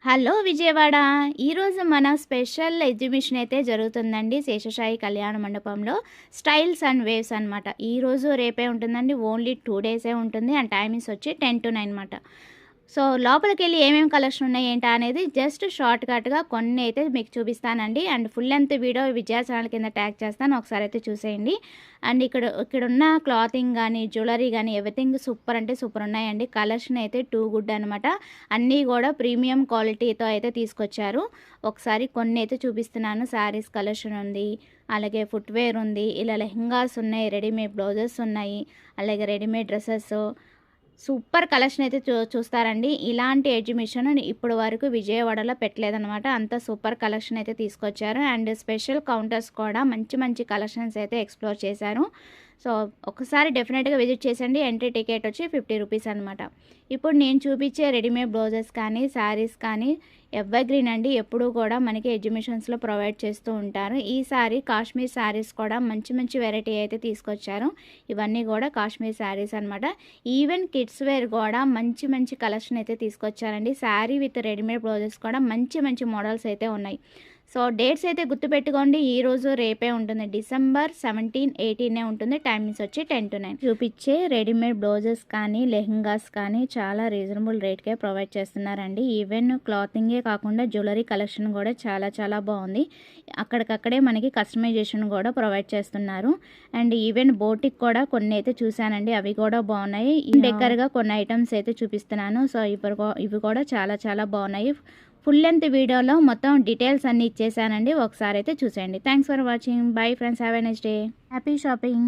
Hello Vijayawada. ఈరోజు మన special exhibition అయితే జరుగుతుందండి శేషసాయి కళ్యాణ మండపంలో. స్టైల్స్ అండ్ వేవ్స్ అనమాట. ఈరోజు రేపే ఉంటుందండి. ఓన్లీ 2 డేసే ఉంటుంది. అండ్ టైమింగ్స్ వచ్చి 10 to 9 అనమాట. సో లోపలికెళ్ళి ఏమేమి కలెక్షన్ ఉన్నాయి ఏంటా అనేది జస్ట్ షార్ట్ కట్‌గా కొన్ని అయితే మీకు చూపిస్తానండి. And full length video Vijaya channel కింద ట్యాగ్ చేస్తాను. ఒకసారి అయితే చూసేయండి. అండ్ ఇక్కడున్న క్లాతింగ్ గానీ, జ్యువెలరీ గానీ ఎవ్రీథింగ్ సూపర్ అంటే సూపర్ ఉన్నాయండి. కలెక్షన్ అయితే టూ గుడ్ అనమాట. అన్నీ కూడా ప్రీమియం క్వాలిటీతో అయితే తీసుకొచ్చారు. ఒకసారి కొన్ని అయితే చూపిస్తున్నాను. శారీస్ కలెక్షన్ ఉంది. అలాగే ఫుట్‌వేర్ ఉంది. ఇలా లెహెంగాస్ ఉన్నాయి. రెడీమేడ్ బ్లౌజెస్ ఉన్నాయి. అలాగే రెడీమేడ్ డ్రెసెస్ సూపర్ కలెక్షన్ అయితే చూస్తారండి. ఇలాంటి ఎగ్జిబిషన్ ఇప్పుడు వరకు విజయవాడలో పెట్టలేదనమాట. అంత సూపర్ కలెక్షన్ అయితే తీసుకొచ్చారు. అండ్ స్పెషల్ కౌంటర్స్ కూడా మంచి మంచి కలెక్షన్స్ అయితే ఎక్స్‌ప్లోర్ చేశారు. సో ఒకసారి డెఫినెట్‌గా విజిట్ చేసండి. ఎంట్రీ టికెట్ వచ్చి 50 రూపీస్ అనమాట. ఇప్పుడు నేను చూపించే రెడీమేడ్ బ్లౌజెస్ కానీ, శారీస్ కానీ ఎవర్‌గ్రీన్ అండి. ఎప్పుడూ కూడా మనకి ఎగ్జిబిషన్స్‌లో ప్రొవైడ్ చేస్తూ ఉంటారు. ఈసారి కాశ్మీర్ శారీస్ కూడా మంచి మంచి వెరైటీ అయితే తీసుకొచ్చారు. ఇవన్నీ కూడా కాశ్మీర్ శారీస్ అనమాట. ఈవెన్ కిడ్స్ వేర్ కూడా మంచి మంచి కలెక్షన్ అయితే తీసుకొచ్చారండి. శారీ విత్ రెడీమేడ్ బ్లౌజెస్ కూడా మంచి మంచి మోడల్స్ అయితే ఉన్నాయి. సో డేట్స్ అయితే గుర్తుపెట్టుకోండి. ఈరోజు రేపే ఉంటుంది. డిసెంబర్ 17, 18 ఉంటుంది. టైమింగ్స్ వచ్చి 10 to 9. చూపించే రెడీమేడ్ బ్లౌజెస్ కానీ, లెహెంగాస్ కానీ చాలా రీజనబుల్ రేట్కే ప్రొవైడ్ చేస్తున్నారండి. ఈవెన్ క్లాతింగే కాకుండా జ్యువెలరీ కలెక్షన్ కూడా చాలా చాలా బాగుంది. అక్కడికక్కడే మనకి కస్టమైజేషన్ కూడా ప్రొవైడ్ చేస్తున్నారు. అండ్ ఈవెన్ బోటిక్ కూడా కొన్ని అయితే చూశానండి. అవి కూడా బాగున్నాయి. డెక్కర్గా కొన్ని ఐటమ్స్ అయితే చూపిస్తున్నాను. సో ఇవి కూడా చాలా చాలా బాగున్నాయి. ఫుల్ లెంత్ వీడియోలో మొత్తం డీటెయిల్స్ అన్నీ ఇచ్చేసానండి. ఒకసారి అయితే చూసేయండి. Thanks for watching. Bye friends. Have a nice day. Happy shopping.